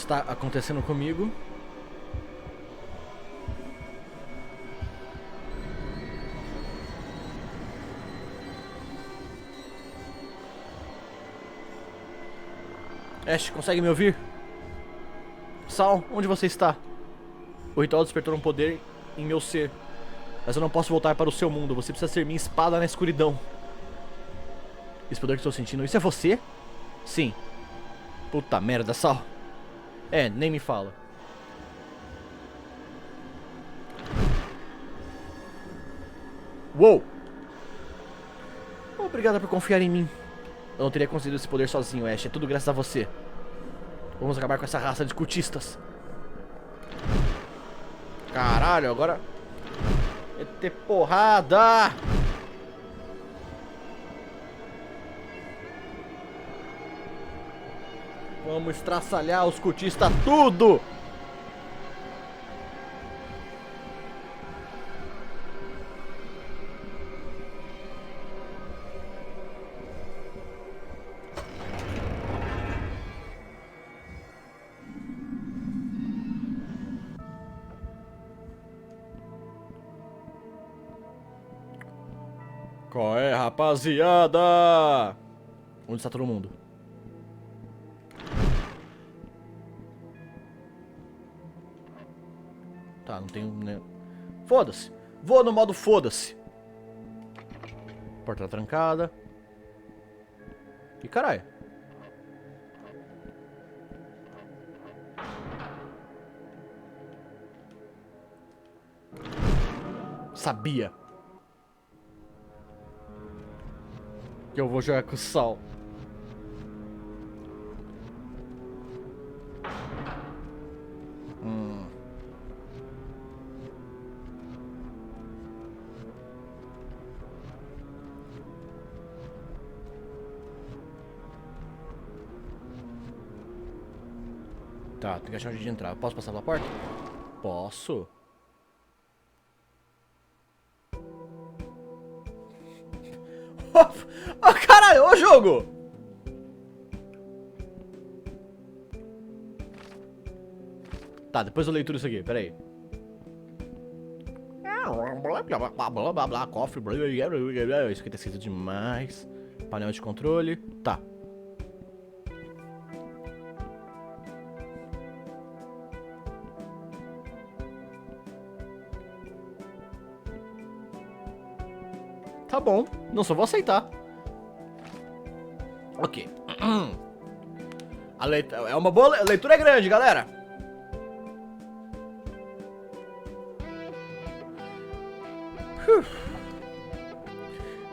está acontecendo comigo. Ash, consegue me ouvir? Sal, onde você está? O ritual despertou um poder em meu ser. Mas eu não posso voltar para o seu mundo. Você precisa ser minha espada na escuridão. Esse poder que estou sentindo, isso é você? Sim. Puta merda, Sal. É, nem me fala. Uou! Obrigada por confiar em mim. Eu não teria conseguido esse poder sozinho, Ash. É tudo graças a você. Vamos acabar com essa raça de cultistas. Caralho, agora... é ter porrada! Vamos estraçalhar os cultistas tudo! Qual é, rapaziada? Onde está todo mundo? Tá, não tenho... né? Foda-se. Vou no modo foda-se. Porta trancada. E caralho. Sabia. Que eu vou jogar com o Sal. Tá, tem que achar um jeito de entrar. Posso passar pela porta? Posso. Oh, caralho, ô jogo! Tá, depois eu leio tudo isso aqui, peraí. Blá blá blá, cofre, isso aqui tá escrito demais. Painel de controle, tá. Tá bom, não só vou aceitar. Ok. É uma boa leitura, é grande, galera. Uf.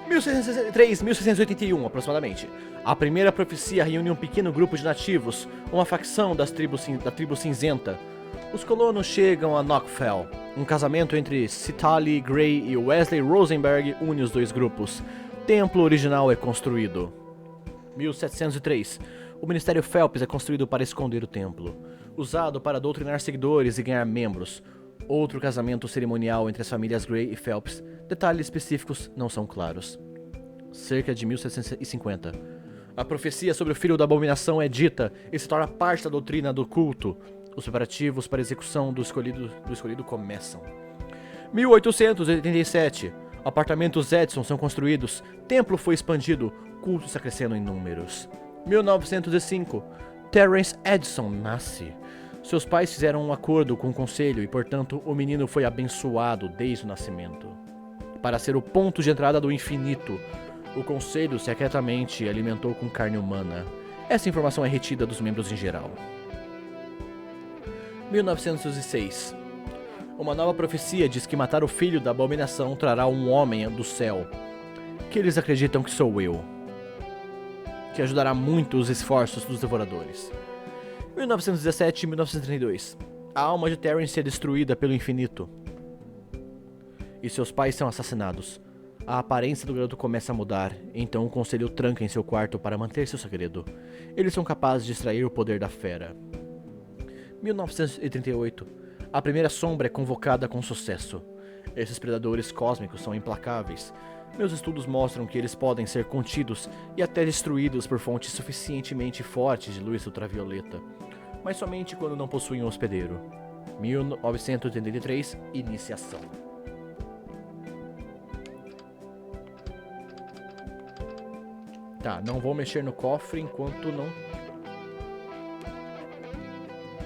1663, 1681 aproximadamente. A primeira profecia reúne um pequeno grupo de nativos, uma facção da tribo cinzenta. Os colonos chegam a Knockfell. Um casamento entre Citali Grey e Wesley Rosenberg une os dois grupos. Templo original é construído. 1703. O Ministério Phelps é construído para esconder o templo, usado para doutrinar seguidores e ganhar membros. Outro casamento cerimonial entre as famílias Grey e Phelps. Detalhes específicos não são claros. Cerca de 1750. A profecia sobre o filho da abominação é dita e se torna parte da doutrina do culto. Os preparativos para a execução do escolhido começam. 1887. Apartamentos Edison são construídos. Templo foi expandido. Culto está crescendo em números. 1905. Terence Edison nasce. Seus pais fizeram um acordo com o conselho e, portanto, o menino foi abençoado desde o nascimento. Para ser o ponto de entrada do infinito, o conselho secretamente alimentou com carne humana. Essa informação é retida dos membros em geral. 1906. Uma nova profecia diz que matar o filho da abominação trará um homem do céu, que eles acreditam que sou eu, que ajudará muito os esforços dos devoradores. 1917 e 1932. A alma de Terence é destruída pelo infinito e seus pais são assassinados. A aparência do garoto começa a mudar, então o conselho o tranca em seu quarto para manter seu segredo. Eles são capazes de extrair o poder da fera. 1938. A primeira sombra é convocada com sucesso. Esses predadores cósmicos são implacáveis. Meus estudos mostram que eles podem ser contidos e até destruídos por fontes suficientemente fortes de luz ultravioleta. mas somente quando não possuem um hospedeiro. 1983, iniciação. Tá, não vou mexer no cofre enquanto não...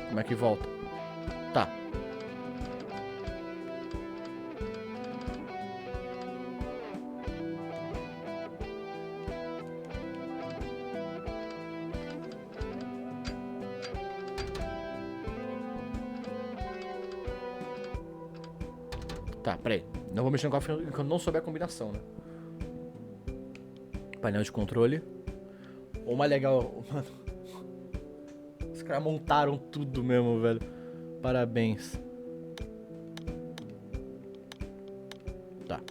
Como é que volta? Tá. Tá, peraí. Não vou mexer no cofre enquanto não souber a combinação, né? Painel de controle. O mais legal... Mano... Os caras montaram tudo mesmo, velho. Parabéns. Tá.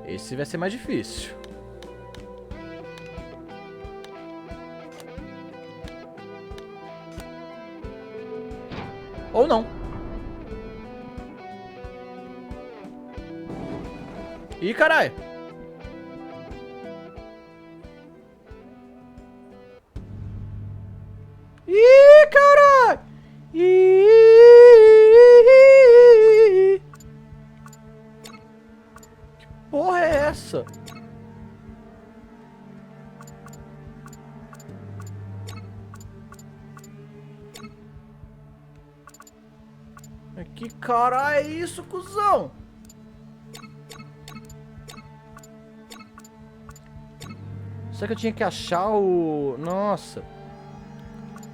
Esse vai ser mais difícil. Ou não. Ih, caralho. Ih, caralho. Ih. Que porra é essa? Que caralho é isso, cuzão? Será que eu tinha que achar o... Nossa.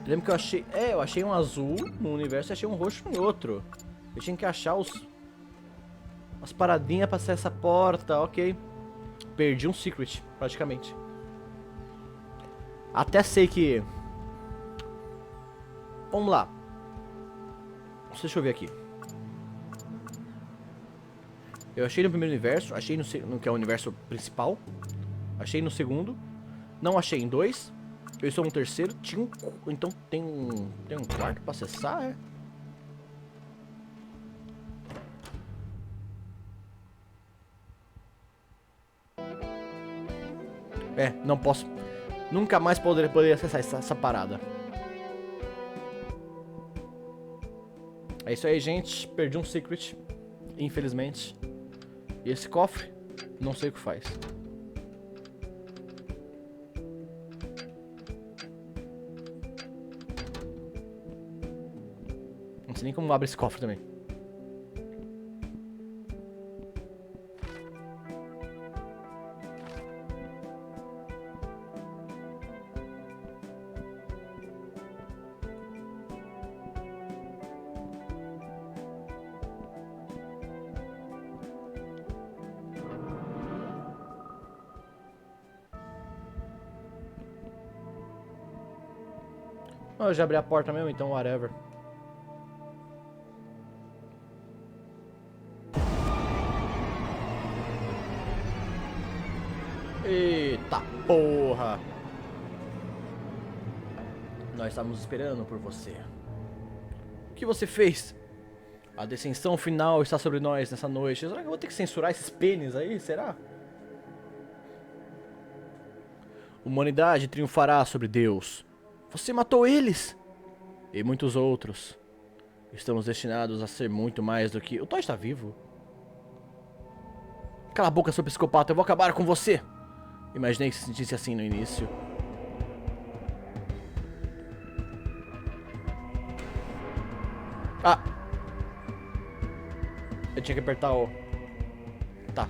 Eu lembro que eu achei... eu achei um azul no universo e achei um roxo em outro. Eu tinha que achar as paradinhas pra acessar essa porta, ok. Perdi um secret, praticamente. Até sei que... Vamos lá. Deixa eu ver aqui. Eu achei no primeiro universo, achei no que é o universo principal. Achei no segundo. Não achei em dois. Eu estou no terceiro. Tinha um... Então tem um quarto pra acessar, é? É, não posso. Nunca mais poderia acessar essa parada. É isso aí, gente. Perdi um secret. Infelizmente. E esse cofre, não sei o que faz. Não sei nem como abre esse cofre também. Eu já abri a porta mesmo, então whatever. Eita porra! Nós estávamos esperando por você. O que você fez? A descensão final está sobre nós nessa noite. Será que eu vou ter que censurar esses pênis aí? Será? Humanidade triunfará sobre Deus. Você matou eles! E muitos outros. Estamos destinados a ser muito mais do que... O Toy está vivo? Cala a boca, seu psicopata. Eu vou acabar com você. Imaginei que se sentisse assim no início. Ah! Eu tinha que apertar o... Tá.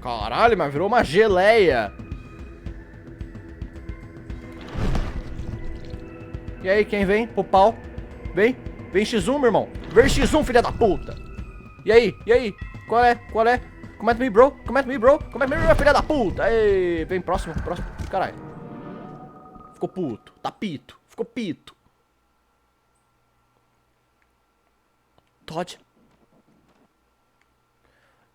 Caralho, mas virou uma geleia. E aí, quem vem? Pro pau. Vem. Vem X1, meu irmão. Vem X1, filha da puta. E aí? E aí? Qual é? Qual é? Come at me, bro. Come at me, bro. Come at me, bro, filha da puta. Ei, vem próximo, próximo. Caralho. Ficou puto. Tá pito. Ficou pito. Todd.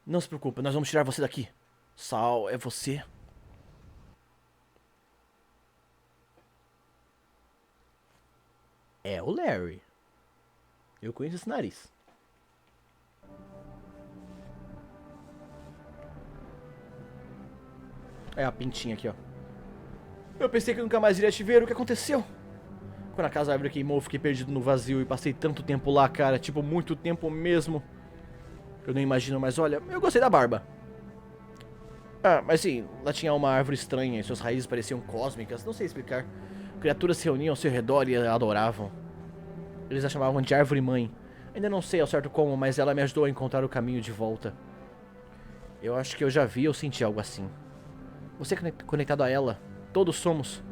Não se preocupe, nós vamos tirar você daqui. Sal, é você? É o Larry. Eu conheço esse nariz. É a pintinha aqui, ó. Eu pensei que nunca mais iria te ver. O que aconteceu? Quando a casa árvore queimou, eu fiquei perdido no vazio e passei tanto tempo lá, cara. Tipo, muito tempo mesmo. Eu nem imagino, mas olha, eu gostei da barba. Ah, mas sim, lá tinha uma árvore estranha e suas raízes pareciam cósmicas. Não sei explicar. Criaturas se reuniam ao seu redor e a adoravam. Eles a chamavam de árvore mãe. Ainda não sei ao certo como, mas ela me ajudou a encontrar o caminho de volta. Eu acho que eu já vi ou senti algo assim. Você é conectado a ela. Todos somos.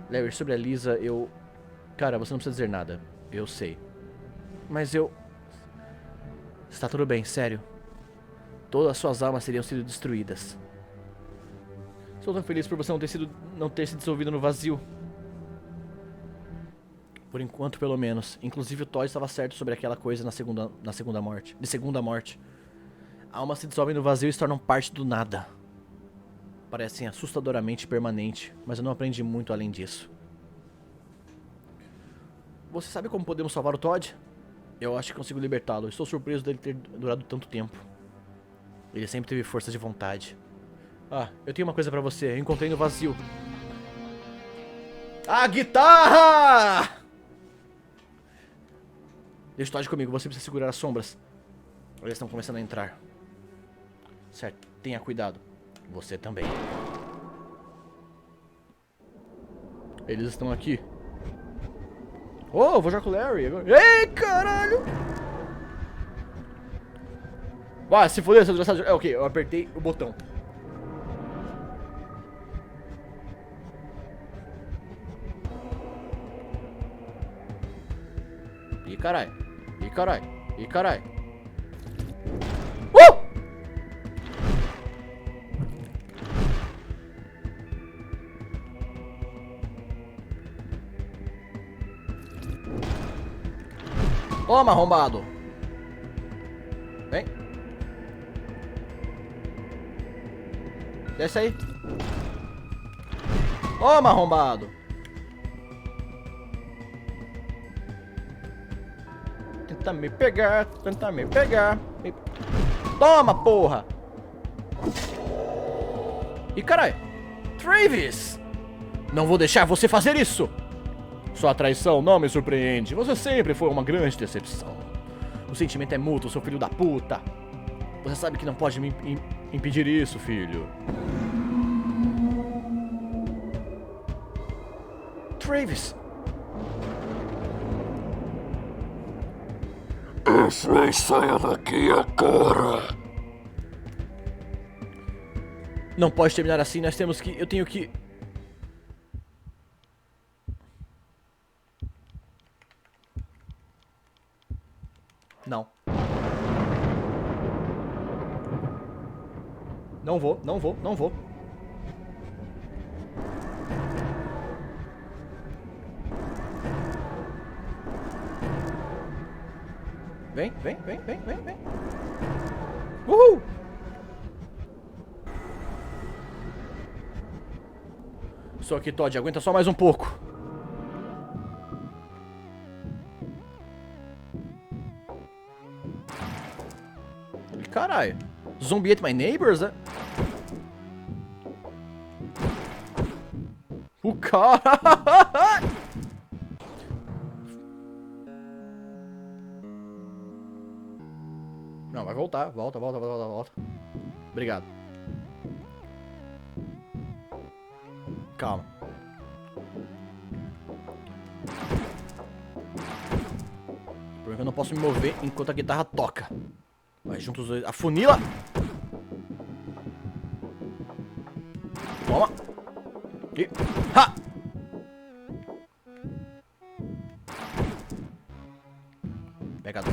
Larry, sobre a Lisa, eu... Cara, você não precisa dizer nada. Eu sei. Mas eu... Está tudo bem, sério. Todas as suas almas teriam sido destruídas. Estou tão feliz por você não ter se dissolvido no vazio. Por enquanto, pelo menos. Inclusive o Todd estava certo sobre aquela coisa na segunda morte. Almas se dissolvem no vazio e se tornam parte do nada. Parecem assustadoramente permanente, mas eu não aprendi muito além disso. Você sabe como podemos salvar o Todd? Eu acho que consigo libertá-lo. Estou surpreso dele ter durado tanto tempo. Ele sempre teve força de vontade. Ah, eu tenho uma coisa pra você. Eu encontrei no vazio. A guitarra! Deixa o Todd comigo. Você precisa segurar as sombras. Eles estão começando a entrar. Certo, tenha cuidado. Você também. Eles estão aqui. Oh, vou jogar com o Larry agora. Ei, caralho! Ah, se foder, seu desgraçado. É, ok, eu apertei o botão. Ih, caralho. Ih, caralho. Ih, caralho. Toma, arrombado. Vem. Desce aí. Toma, arrombado. Tenta me pegar, tenta me pegar. Toma, porra. Ih, caralho. Travis! Não vou deixar você fazer isso. Sua traição não me surpreende. Você sempre foi uma grande decepção. O sentimento é mútuo, seu filho da puta. Você sabe que não pode me impedir isso, filho. Travis. Ashley, saia daqui agora. Não pode terminar assim, nós temos que... Eu tenho que... Não. Não vou, não vou, não vou. Vem, vem, vem, vem, vem, vem. Uhul! Estou aqui, Todd, aguenta só mais um pouco. Caralho. Zombie ate my neighbors, né? O cara... Não, vai voltar. Volta, volta, volta, volta. Obrigado. Calma. Porque eu não posso me mover enquanto a guitarra toca. Vai juntos os dois. Afunila! Toma! E... Ha! Pega. Tá.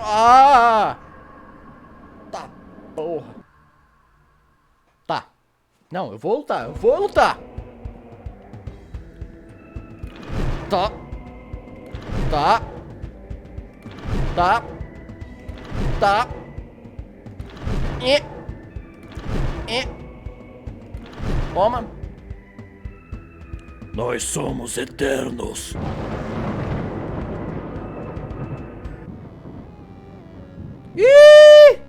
Ah! Tá, porra. Tá. Não, eu vou lutar, eu vou lutar. Tá. Tá. Tá. Tá. E. Toma. Nós somos eternos. Ih!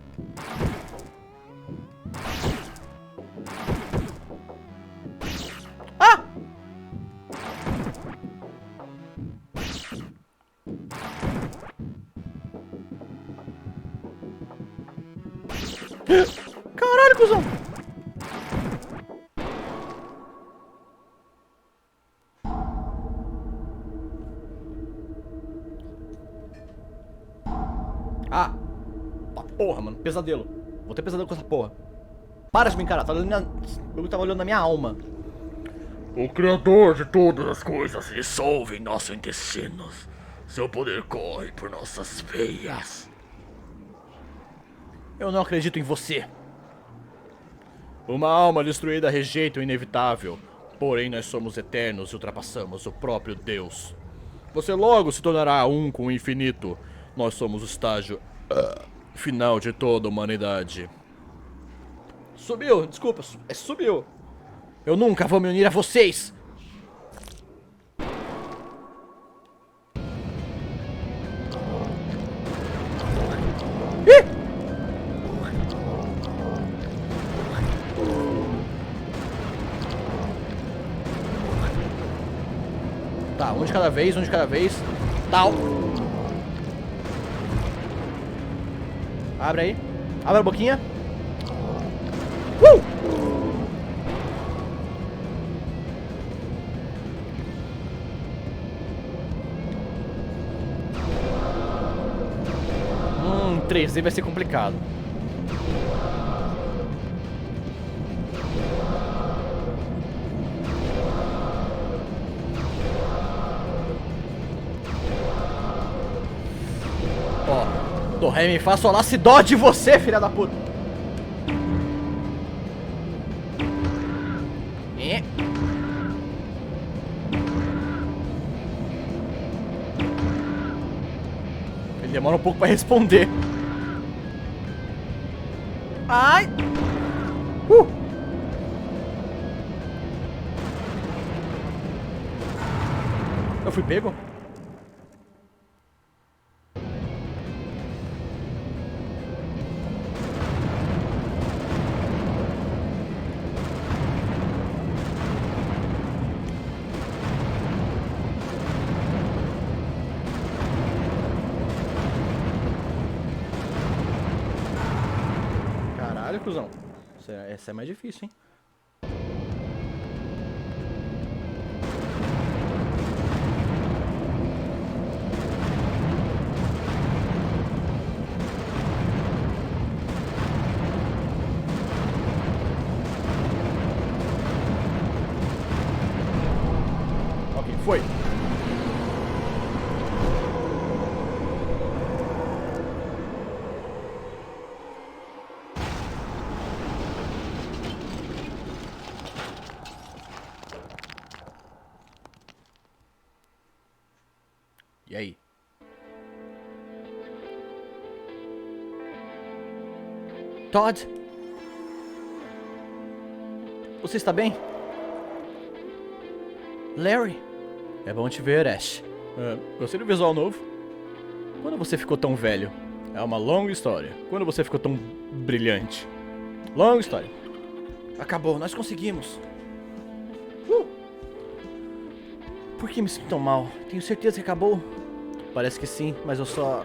Ah! Caralho, cuzão! Ah! Porra, mano, pesadelo. Vou ter pesadelo com essa porra. Para de me encarar, eu tava olhando na minha alma. O Criador de todas as coisas dissolve em nossos intestinos. Seu poder corre por nossas veias. Eu não acredito em você. Uma alma destruída rejeita o inevitável. Porém, nós somos eternos e ultrapassamos o próprio Deus. Você logo se tornará um com o infinito. Nós somos o estágio final de toda a humanidade. Subiu, desculpa, subiu. Eu nunca vou me unir a vocês. Ih! Tá, um de cada vez, um de cada vez. Tal. Abre aí. Abre a boquinha. Três, aí vai ser complicado. Ó, do ré, mi, fá, sol, lá, se dó de você, filha da puta. Ele demora um pouco pra responder. Ai! Eu fui pego? Caralho, cuzão. Essa é mais difícil, hein? Ok, foi. E aí? Todd? Você está bem? Larry? É bom te ver, Ash. Gostei do visual novo. Quando você ficou tão velho? É uma longa história. Quando você ficou tão brilhante? Longa história. Acabou, nós conseguimos. Por que me sinto tão mal? Tenho certeza que acabou? Parece que sim, mas eu só...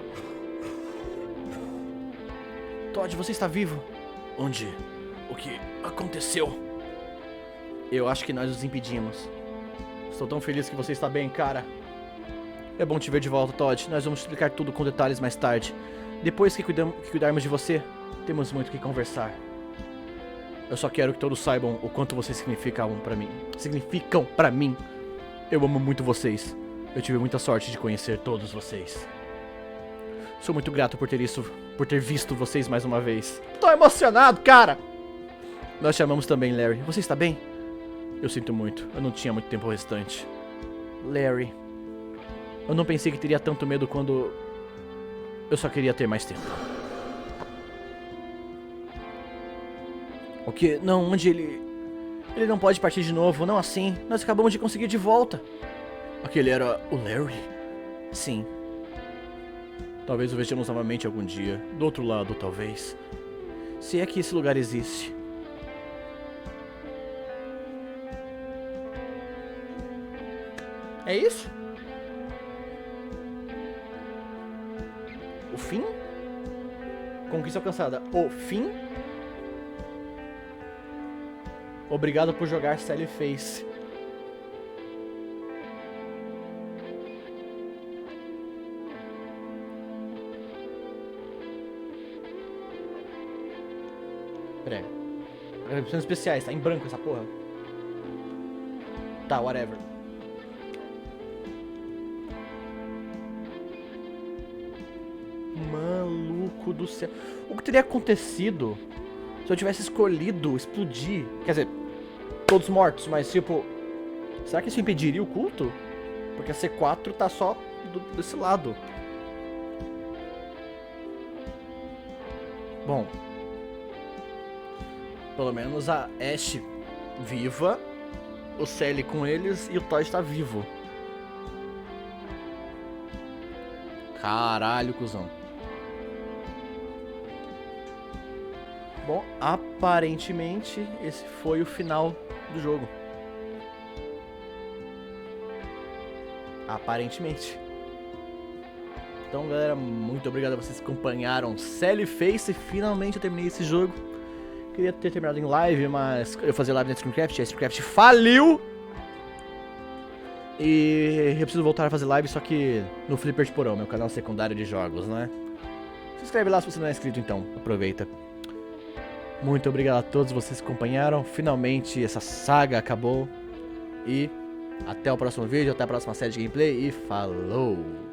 Todd, você está vivo? Onde? O que aconteceu? Eu acho que nós os impedimos. Estou tão feliz que você está bem, cara. É bom te ver de volta, Todd. Nós vamos explicar tudo com detalhes mais tarde. Depois que cuidarmos de você, temos muito o que conversar. Eu só quero que todos saibam o quanto vocês significam pra mim. Eu amo muito vocês. Eu tive muita sorte de conhecer todos vocês. Sou muito grato por ter visto vocês mais uma vez. Tô emocionado, cara! Nós chamamos também, Larry. Você está bem? Eu sinto muito. Eu não tinha muito tempo ao restante. Larry. Eu não pensei que teria tanto medo quando... Eu só queria ter mais tempo. O que? Não, onde ele... Ele não pode partir de novo, não assim. Nós acabamos de conseguir de volta. Aquele era o Larry? Sim. Talvez o vejamos novamente algum dia. Do outro lado, talvez. Se é que esse lugar existe. É isso? O fim? Conquista alcançada. O fim? Obrigado por jogar Sally Face. Pera aí. Opções especiais, tá em branco essa porra. Tá, whatever. Maluco do céu. O que teria acontecido se eu tivesse escolhido explodir? Quer dizer, todos mortos, mas tipo... Será que isso impediria o culto? Porque a C4 tá só desse lado. Bom... Pelo menos a Ashe viva, o Sally com eles e o Todd está vivo. Caralho, cuzão. Bom, aparentemente esse foi o final do jogo. Aparentemente. Então, galera, muito obrigado a vocês que acompanharam Sally Face. Finalmente eu terminei esse jogo. Queria ter terminado em live, mas eu fazia live na Screencraft, a Screencraft faliu! E eu preciso voltar a fazer live, só que no Flipper de Porão, meu canal secundário de jogos, né? Se inscreve lá se você não é inscrito, então, aproveita. Muito obrigado a todos vocês que acompanharam, finalmente essa saga acabou. E até o próximo vídeo, até a próxima série de gameplay e falou!